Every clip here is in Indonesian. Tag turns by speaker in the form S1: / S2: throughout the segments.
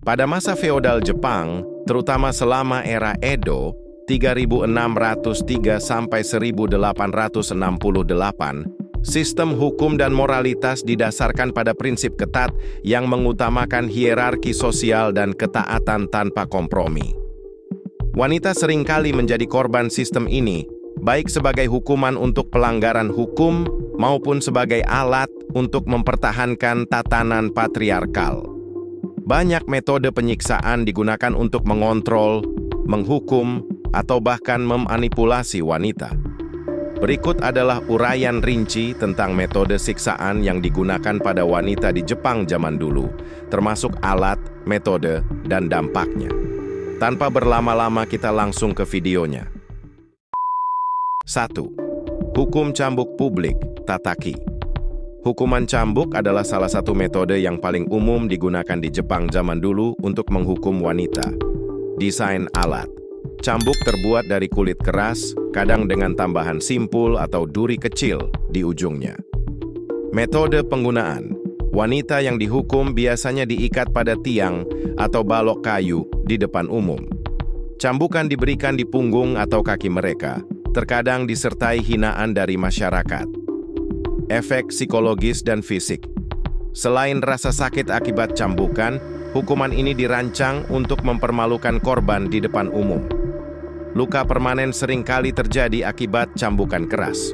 S1: Pada masa feodal Jepang, terutama selama era Edo, 3603 sampai 1868, sistem hukum dan moralitas didasarkan pada prinsip ketat yang mengutamakan hierarki sosial dan ketaatan tanpa kompromi. Wanita seringkali menjadi korban sistem ini, baik sebagai hukuman untuk pelanggaran hukum maupun sebagai alat untuk mempertahankan tatanan patriarkal. Banyak metode penyiksaan digunakan untuk mengontrol, menghukum, atau bahkan memanipulasi wanita. Berikut adalah uraian rinci tentang metode siksaan yang digunakan pada wanita di Jepang zaman dulu, termasuk alat, metode, dan dampaknya. Tanpa berlama-lama kita langsung ke videonya. 1. Hukum cambuk publik, tataki. Hukuman cambuk adalah salah satu metode yang paling umum digunakan di Jepang zaman dulu untuk menghukum wanita. Desain alat. Cambuk terbuat dari kulit keras, kadang dengan tambahan simpul atau duri kecil di ujungnya. Metode penggunaan. Wanita yang dihukum biasanya diikat pada tiang atau balok kayu di depan umum. Cambukan diberikan di punggung atau kaki mereka, terkadang disertai hinaan dari masyarakat. Efek psikologis dan fisik. Selain rasa sakit akibat cambukan, hukuman ini dirancang untuk mempermalukan korban di depan umum. Luka permanen seringkali terjadi akibat cambukan keras.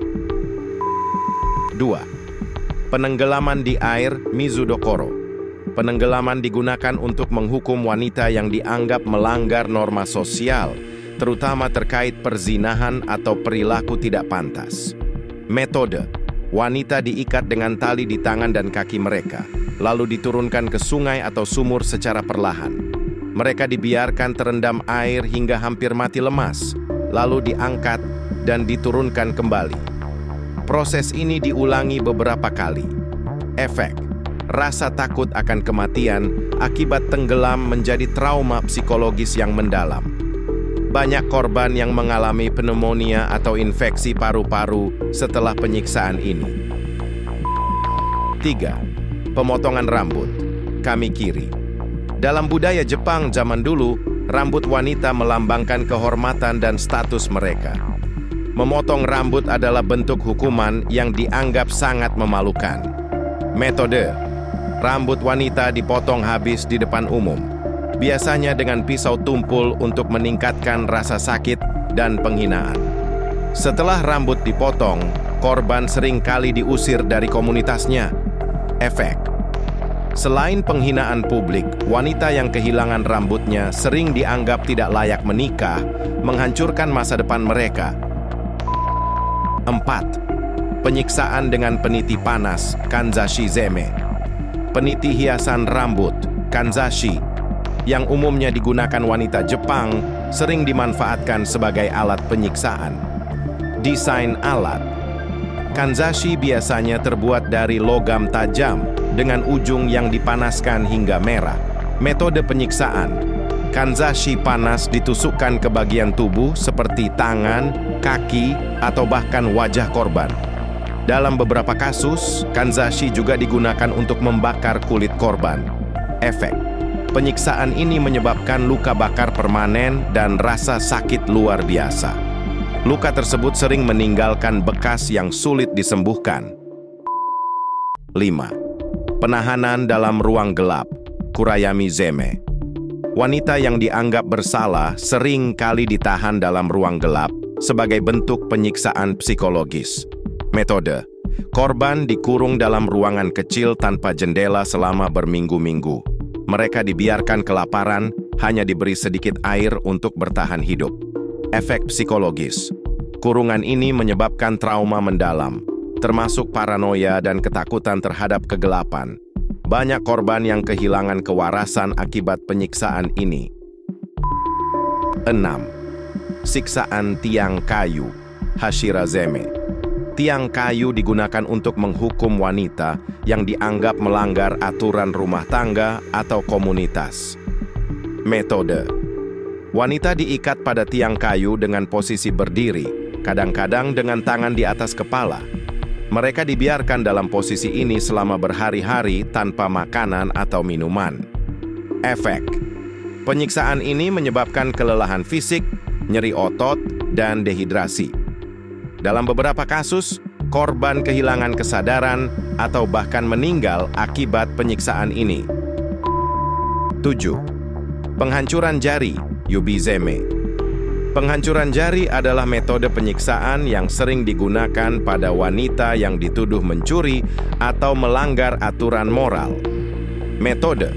S1: 2. Penenggelaman di air, mizudokoro. Penenggelaman digunakan untuk menghukum wanita yang dianggap melanggar norma sosial, terutama terkait perzinahan atau perilaku tidak pantas. Metode. Wanita diikat dengan tali di tangan dan kaki mereka, lalu diturunkan ke sungai atau sumur secara perlahan. Mereka dibiarkan terendam air hingga hampir mati lemas, lalu diangkat dan diturunkan kembali. Proses ini diulangi beberapa kali. Efek: rasa takut akan kematian akibat tenggelam menjadi trauma psikologis yang mendalam. Banyak korban yang mengalami pneumonia atau infeksi paru-paru setelah penyiksaan ini. 3. Pemotongan rambut, kamikiri. Dalam budaya Jepang zaman dulu, rambut wanita melambangkan kehormatan dan status mereka. Memotong rambut adalah bentuk hukuman yang dianggap sangat memalukan. Metode: rambut wanita dipotong habis di depan umum, biasanya dengan pisau tumpul untuk meningkatkan rasa sakit dan penghinaan. Setelah rambut dipotong, korban seringkali diusir dari komunitasnya. Efek: selain penghinaan publik, wanita yang kehilangan rambutnya sering dianggap tidak layak menikah, menghancurkan masa depan mereka. 4. Penyiksaan dengan peniti panas, kanzashi zeme. Peniti hiasan rambut, kanzashi, yang umumnya digunakan wanita Jepang, sering dimanfaatkan sebagai alat penyiksaan. Desain alat. Kanzashi biasanya terbuat dari logam tajam dengan ujung yang dipanaskan hingga merah. Metode penyiksaan. Kanzashi panas ditusukkan ke bagian tubuh seperti tangan, kaki, atau bahkan wajah korban. Dalam beberapa kasus, kanzashi juga digunakan untuk membakar kulit korban. Efek: penyiksaan ini menyebabkan luka bakar permanen dan rasa sakit luar biasa. Luka tersebut sering meninggalkan bekas yang sulit disembuhkan. 5. Penahanan dalam ruang gelap, kurayami zeme. Wanita yang dianggap bersalah sering kali ditahan dalam ruang gelap sebagai bentuk penyiksaan psikologis. Metode: korban dikurung dalam ruangan kecil tanpa jendela selama berminggu-minggu. Mereka dibiarkan kelaparan, hanya diberi sedikit air untuk bertahan hidup. Efek psikologis: kurungan ini menyebabkan trauma mendalam, termasuk paranoia dan ketakutan terhadap kegelapan. Banyak korban yang kehilangan kewarasan akibat penyiksaan ini. 6. Siksaan tiang kayu, hashirazeme. Tiang kayu digunakan untuk menghukum wanita yang dianggap melanggar aturan rumah tangga atau komunitas. Metode: wanita diikat pada tiang kayu dengan posisi berdiri, kadang-kadang dengan tangan di atas kepala. Mereka dibiarkan dalam posisi ini selama berhari-hari tanpa makanan atau minuman. Efek. Penyiksaan ini menyebabkan kelelahan fisik, nyeri otot, dan dehidrasi. Dalam beberapa kasus, korban kehilangan kesadaran atau bahkan meninggal akibat penyiksaan ini. 7. Penghancuran jari, yubizeme. Penghancuran jari adalah metode penyiksaan yang sering digunakan pada wanita yang dituduh mencuri atau melanggar aturan moral. Metode: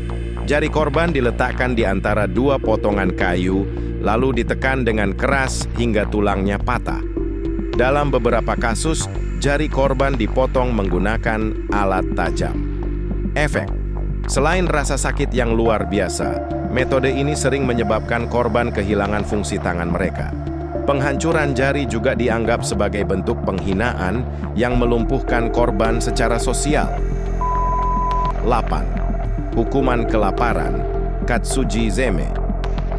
S1: jari korban diletakkan di antara dua potongan kayu, lalu ditekan dengan keras hingga tulangnya patah. Dalam beberapa kasus, jari korban dipotong menggunakan alat tajam. Efek: selain rasa sakit yang luar biasa, metode ini sering menyebabkan korban kehilangan fungsi tangan mereka. Penghancuran jari juga dianggap sebagai bentuk penghinaan yang melumpuhkan korban secara sosial. 8. Hukuman kelaparan, katsuji zeme.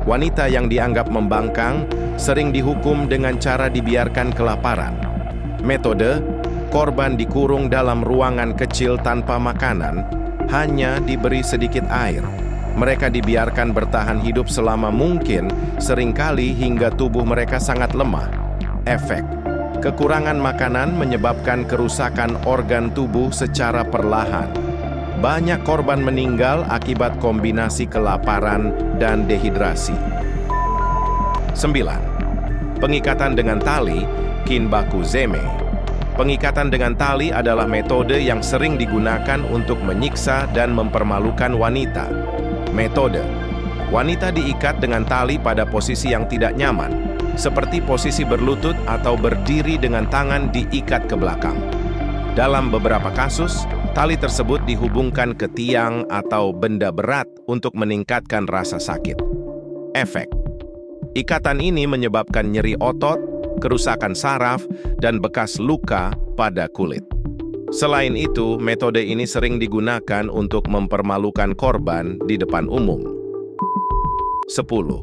S1: Wanita yang dianggap membangkang sering dihukum dengan cara dibiarkan kelaparan. Metode: korban dikurung dalam ruangan kecil tanpa makanan, hanya diberi sedikit air. Mereka dibiarkan bertahan hidup selama mungkin, seringkali hingga tubuh mereka sangat lemah. Efek: kekurangan makanan menyebabkan kerusakan organ tubuh secara perlahan. Banyak korban meninggal akibat kombinasi kelaparan dan dehidrasi. 9. Pengikatan dengan tali, kinbaku zeme. Pengikatan dengan tali adalah metode yang sering digunakan untuk menyiksa dan mempermalukan wanita. Metode: wanita diikat dengan tali pada posisi yang tidak nyaman, seperti posisi berlutut atau berdiri dengan tangan diikat ke belakang. Dalam beberapa kasus, tali tersebut dihubungkan ke tiang atau benda berat untuk meningkatkan rasa sakit. Efek: ikatan ini menyebabkan nyeri otot, kerusakan saraf, dan bekas luka pada kulit. Selain itu, metode ini sering digunakan untuk mempermalukan korban di depan umum. 10.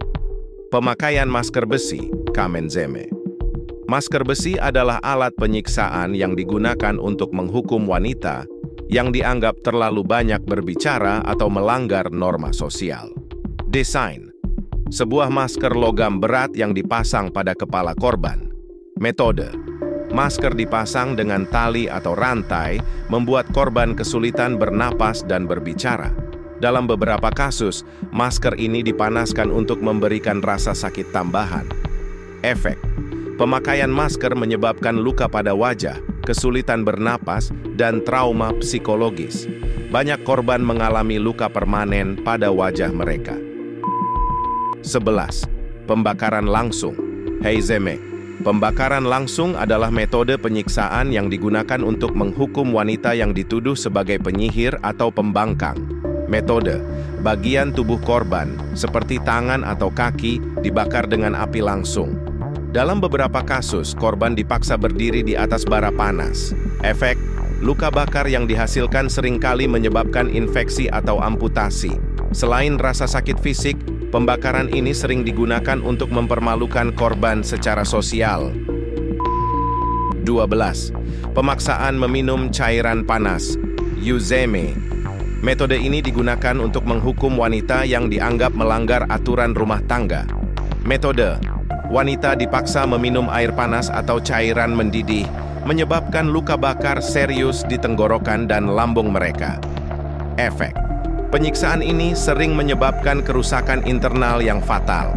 S1: Pemakaian masker besi, kamenzeme. Masker besi adalah alat penyiksaan yang digunakan untuk menghukum wanita yang dianggap terlalu banyak berbicara atau melanggar norma sosial. Desain: sebuah masker logam berat yang dipasang pada kepala korban. Metode: masker dipasang dengan tali atau rantai, membuat korban kesulitan bernapas dan berbicara. Dalam beberapa kasus, masker ini dipanaskan untuk memberikan rasa sakit tambahan. Efek: pemakaian masker menyebabkan luka pada wajah, kesulitan bernapas, dan trauma psikologis. Banyak korban mengalami luka permanen pada wajah mereka. 11. Pembakaran langsung, heizeme. Pembakaran langsung adalah metode penyiksaan yang digunakan untuk menghukum wanita yang dituduh sebagai penyihir atau pembangkang. Metode: bagian tubuh korban, seperti tangan atau kaki, dibakar dengan api langsung. Dalam beberapa kasus, korban dipaksa berdiri di atas bara panas. Efek: luka bakar yang dihasilkan seringkali menyebabkan infeksi atau amputasi. Selain rasa sakit fisik, pembakaran ini sering digunakan untuk mempermalukan korban secara sosial. 12. Pemaksaan meminum cairan panas, yuzeme. Metode ini digunakan untuk menghukum wanita yang dianggap melanggar aturan rumah tangga. Metode: wanita dipaksa meminum air panas atau cairan mendidih, menyebabkan luka bakar serius di tenggorokan dan lambung mereka. Efek: penyiksaan ini sering menyebabkan kerusakan internal yang fatal.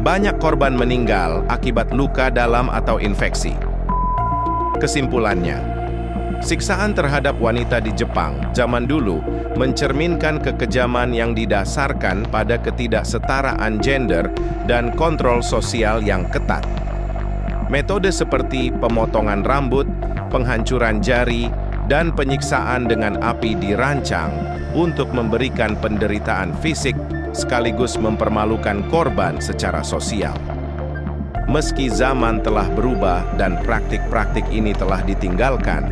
S1: Banyak korban meninggal akibat luka dalam atau infeksi. Kesimpulannya, siksaan terhadap wanita di Jepang zaman dulu mencerminkan kekejaman yang didasarkan pada ketidaksetaraan gender dan kontrol sosial yang ketat. Metode seperti pemotongan rambut, penghancuran jari, dan penyiksaan dengan api dirancang untuk memberikan penderitaan fisik sekaligus mempermalukan korban secara sosial. Meski zaman telah berubah dan praktik-praktik ini telah ditinggalkan,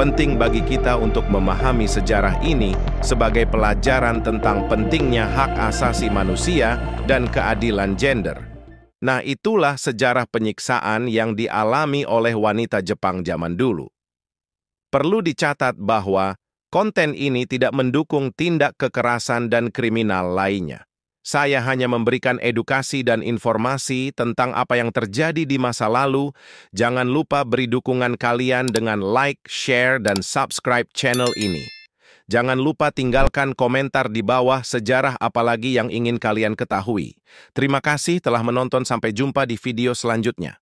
S1: penting bagi kita untuk memahami sejarah ini sebagai pelajaran tentang pentingnya hak asasi manusia dan keadilan gender. Nah, itulah sejarah penyiksaan yang dialami oleh wanita Jepang zaman dulu. Perlu dicatat bahwa Konten ini tidak mendukung tindak kekerasan dan kriminal lainnya. Saya hanya memberikan edukasi dan informasi tentang apa yang terjadi di masa lalu. Jangan lupa beri dukungan kalian dengan like, share, dan subscribe channel ini. Jangan lupa tinggalkan komentar di bawah sejarah apalagi yang ingin kalian ketahui. Terima kasih telah menonton, sampai jumpa di video selanjutnya.